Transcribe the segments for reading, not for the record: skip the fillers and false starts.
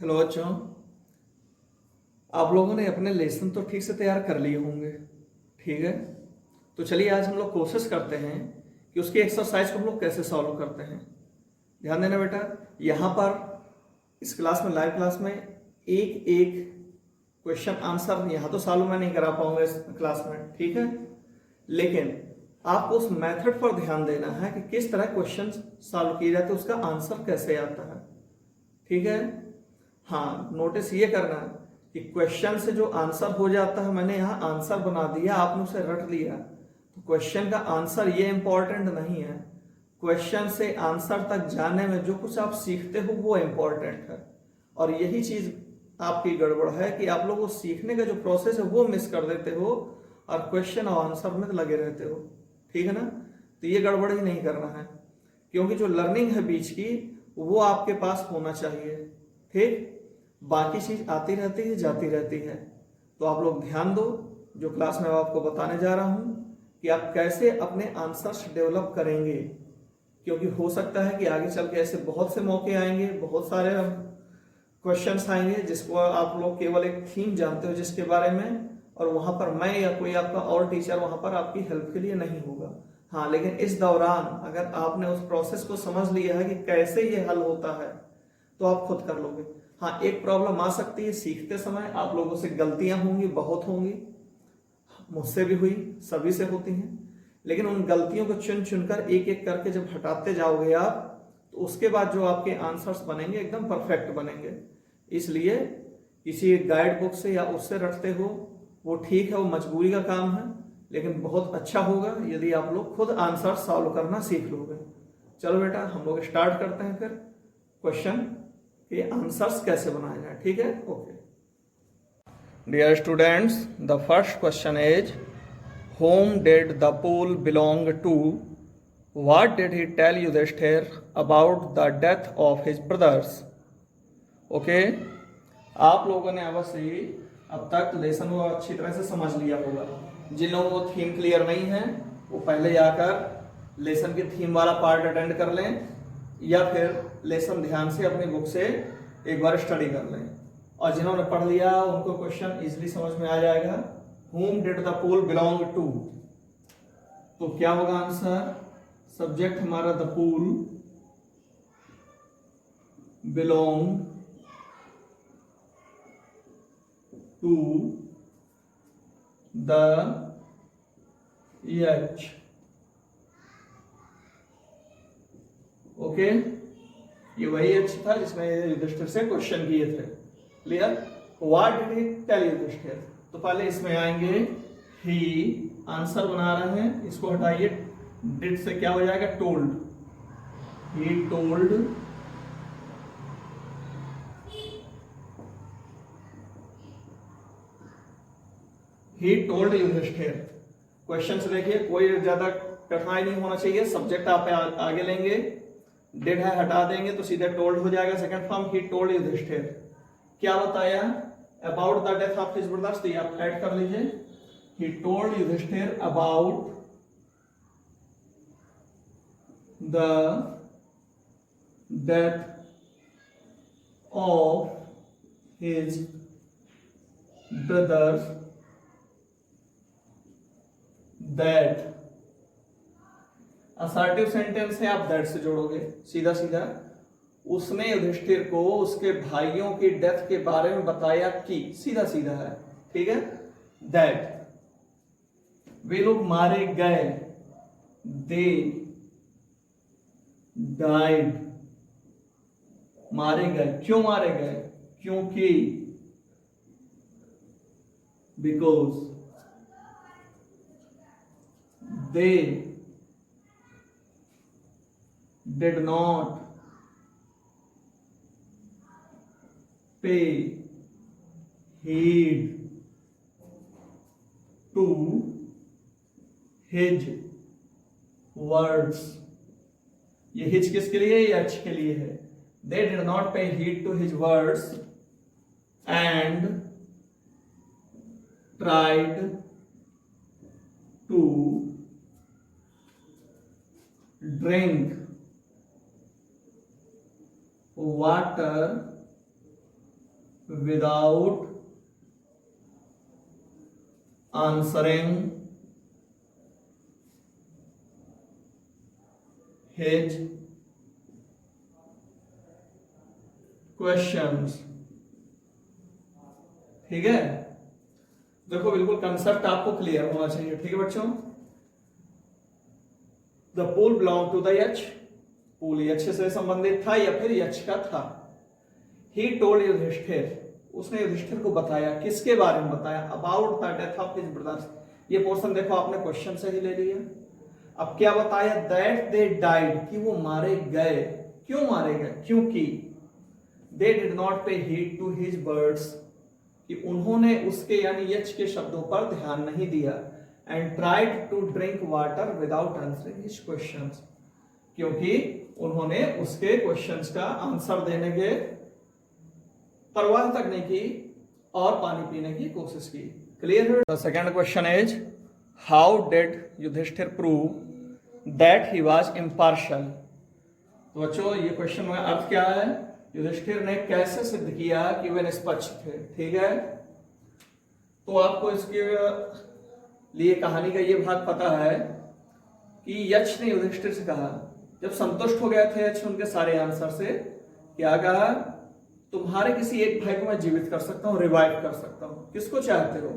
Hello बच्चों। आप लोगों ने अपने लेसन तो ठीक से तैयार कर लिए होंगे। ठीक है, तो चलिए आज हम लोग कोशिश करते हैं कि उसकी एक्सरसाइज को हम लोग कैसे सॉल्व करते हैं। ध्यान देना बेटा, यहाँ पर इस क्लास में, लाइव क्लास में, एक एक क्वेश्चन आंसर यहाँ तो सॉल्व मैं नहीं करा पाऊंगा इस क्लास में, ठीक है, लेकिन आपको उस मेथड पर ध्यान देना है कि किस तरह क्वेश्चन सॉल्व किए जाते हैं, उसका आंसर कैसे आता है। ठीक है, हाँ, नोटिस ये करना कि क्वेश्चन से जो आंसर हो जाता है, मैंने यहाँ आंसर बना दिया, आपने उसे रट लिया, तो क्वेश्चन का आंसर ये इंपॉर्टेंट नहीं है। क्वेश्चन से आंसर तक जाने में जो कुछ आप सीखते हो वो इंपॉर्टेंट है। और यही चीज आपकी गड़बड़ है कि आप लोग वो सीखने का जो प्रोसेस है वो मिस कर देते हो और क्वेश्चन और आंसर में लगे रहते हो। ठीक है ना, तो ये गड़बड़ ही नहीं करना है, क्योंकि जो लर्निंग है बीच की वो आपके पास होना चाहिए। ठीक, बाकी चीज आती रहती है, जाती रहती है। तो आप लोग ध्यान दो, जो क्लास में आपको बताने जा रहा हूं कि आप कैसे अपने आंसर्स डेवलप करेंगे, क्योंकि हो सकता है कि आगे चल के ऐसे बहुत से मौके आएंगे, बहुत सारे क्वेश्चंस आएंगे जिसको आप लोग केवल एक थीम जानते हो जिसके बारे में, और वहां पर मैं या कोई आपका और टीचर वहां पर आपकी हेल्प के लिए नहीं होगा। हाँ, लेकिन इस दौरान अगर आपने उस प्रोसेस को समझ लिया है कि कैसे ये हल होता है तो आप खुद कर लोगे। हाँ, एक प्रॉब्लम आ सकती है, सीखते समय आप लोगों से गलतियां होंगी, बहुत होंगी, मुझसे भी हुई, सभी से होती हैं, लेकिन उन गलतियों को चुन चुनकर एक एक करके जब हटाते जाओगे आप, तो उसके बाद जो आपके आंसर्स बनेंगे एकदम परफेक्ट बनेंगे। इसलिए किसी गाइड बुक से या उससे रटते हो वो ठीक है, वो मजबूरी का काम है, लेकिन बहुत अच्छा होगा यदि आप लोग खुद आंसर सॉल्व करना सीख लोगे। चलो बेटा, हम लोग स्टार्ट करते हैं फिर क्वेश्चन के आंसर्स कैसे बनाए जाए। ठीक है, okay dear students, the first question is whom did the pool belong to? What did he tell Yudhishthir about the death of his brothers? Okay, आप लोगों ने अवश्य ही अब तक लेसन को अच्छी तरह से समझ लिया होगा। जिन लोगों को थीम क्लियर नहीं है वो पहले जाकर लेसन के थीम वाला पार्ट अटेंड कर लें, या फिर लेसन ध्यान से अपनी बुक से एक बार स्टडी कर लें। और जिन्होंने पढ़ लिया उनको क्वेश्चन इजीली समझ में आ जाएगा। whom did the pool belong to? तो क्या होगा आंसर? सब्जेक्ट हमारा the pool, belong to the Yaksha. Okay, ये वही एच था जिसमें युधिष्ठिर से क्वेश्चन किए थे। Clear? What did he tell Yudhishthira? तो पहले इसमें आएंगे ही, आंसर बना रहे हैं, इसको हटाइए, डिड से क्या हो जाएगा? Told. He told Yudhishthira. Question से देखिए, कोई ज्यादा कठिनाई नहीं होना चाहिए। सब्जेक्ट आप आगे लेंगे, डिड है हटा देंगे तो सीधे टोल्ड हो जाएगा। Second form, he told Yudhishthira. क्या बताया? About the death of his brothers, तो आप ऐड कर लीजिए। he told Yudhishthir about the death of his brothers that। Assertive sentence है, आप दैट से जोड़ोगे सीधा सीधा। उसने युधिष्ठिर को उसके भाइयों की डेथ के बारे में बताया कि, सीधा सीधा है। ठीक है, दैट वे लोग मारे गए, दे डाइड। मारे गए, क्यों मारे गए? क्योंकि, बिकॉज दे डिड नॉट पे heed to his words। ये हिज किसके लिए? ये एच के लिए है। They did not pay heed to his words and tried to drink water without answering his questions. ठीक है, देखो बिल्कुल कंसेप्ट आपको क्लियर होना चाहिए। ठीक है बच्चों, the pool belong to the Yaksha, pool यक्ष से संबंधित था या फिर यक्ष का था। ही टोल्ड युधिष्ठिर, उसने युधिष्ठिर को बताया, किसके बारे में बताया, about the death of his brothers. ये पोर्शन देखो आपने क्वेश्चन से ही ले लिया। अब क्या बताया, दैट दे डाइड, कि वो मारे गए। क्यों मारे गए, क्योंकि दे डिड नॉट पे हीड टू हिज वर्ड्स, कि उन्होंने उसके यानी यक्ष के शब्दों पर ध्यान नहीं दिया। And tried to drink water without answering his questions, क्योंकि उन्होंने उसके क्वेश्चंस का आंसर देने के परवाह तक नहीं की और पानी पीने की कोशिश की। क्लियर है। The second question is, how did Yudhishthira prove that he was impartial. तो बच्चों ये क्वेश्चन में अर्थ क्या है, युधिष्ठिर ने कैसे सिद्ध किया कि वे निष्पक्ष थे। ठीक है, तो आपको इसके लिए कहानी का ये भाग पता है कि यक्ष ने युधिष्ठिर से कहा, जब संतुष्ट हो गया था यक्ष उनके सारे आंसर से, क्या कहा, तुम्हारे किसी एक भाई को मैं जीवित कर सकता हूं, रिवाइव कर सकता हूं। किसको चाहते हो,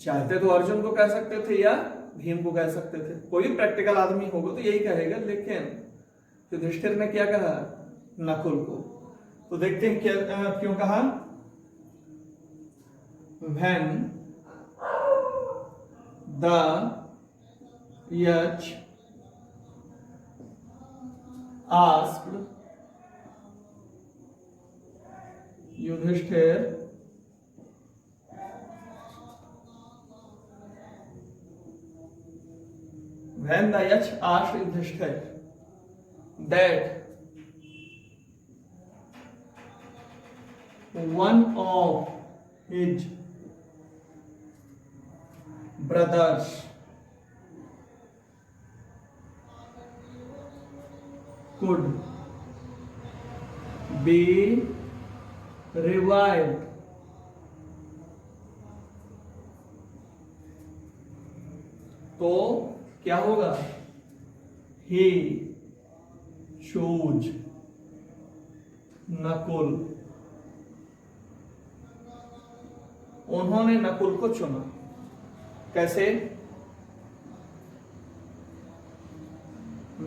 चाहते तो अर्जुन को कह सकते थे या भीम को कह सकते थे, कोई प्रैक्टिकल आदमी होगा तो यही कहेगा, लेकिन युधिष्ठिर ने क्या कहा, नकुल को। तो देखते हैं क्या क्यों कहा, when the yach asked Yudhishthir when the yach asked Yudhishthir that one of his brothers could be revived, तो क्या होगा, he chose नकुल, उन्होंने नकुल को चुना। कैसे,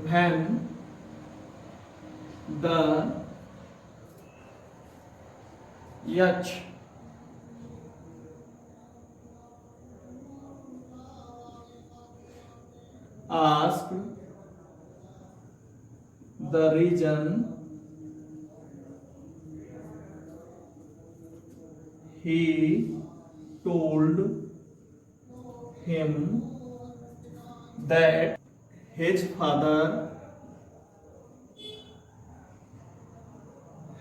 when the yach asked the reason he told him that his father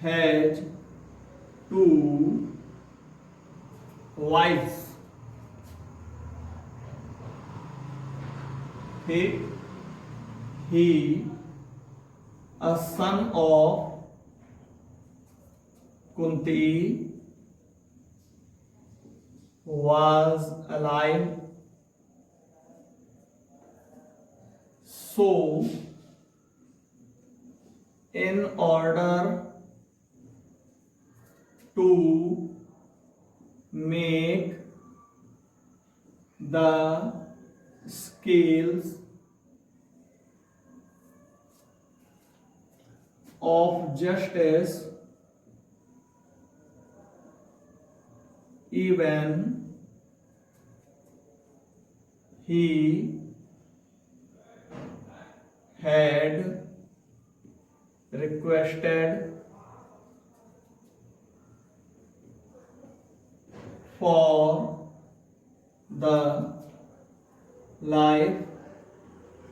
has two wives. He a son of Kunti was alive, so in order to make the scales of justice even, he had requested for the life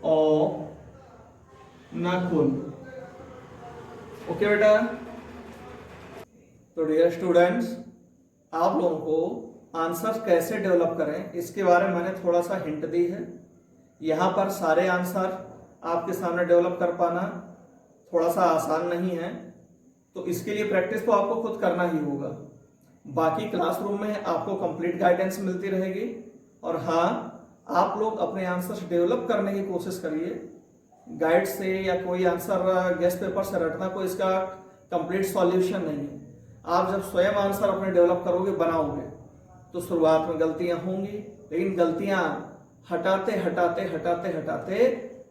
of Nakul. Okay बेटा, तो dear students, आप लोगों को answer कैसे develop करें इसके बारे में मैंने थोड़ा सा हिंट दी है। यहाँ पर सारे आंसर आपके सामने डेवलप कर पाना थोड़ा सा आसान नहीं है, तो इसके लिए प्रैक्टिस तो आपको खुद करना ही होगा। बाकी क्लासरूम में आपको कंप्लीट गाइडेंस मिलती रहेगी। और हाँ, आप लोग अपने आंसर्स डेवलप करने की कोशिश करिए। गाइड से या कोई आंसर गेस्ट पेपर से रटना कोई इसका कंप्लीट सॉल्यूशन नहीं है। आप जब स्वयं आंसर अपने डेवलप करोगे, बनाओगे, तो शुरुआत में गलतियां होंगी, लेकिन गलतियां हटाते हटाते हटाते हटाते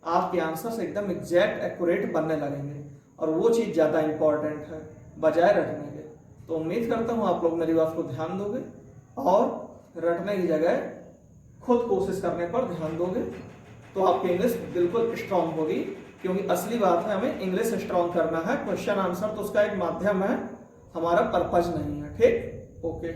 आपके आंसर्स एकदम एग्जैक्ट एक्यूरेट बनने लगेंगे। और वो चीज़ ज़्यादा इंपॉर्टेंट है बजाय रटने के। तो उम्मीद करता हूँ आप लोग मेरी बात को ध्यान दोगे और रटने की जगह खुद कोशिश करने पर ध्यान दोगे, तो आपकी इंग्लिश बिल्कुल स्ट्रांग होगी। क्योंकि असली बात है, हमें इंग्लिश स्ट्रांग करना है। क्वेश्चन आंसर तो उसका एक माध्यम है, हमारा पर्पज नहीं है। ठीक, ओके।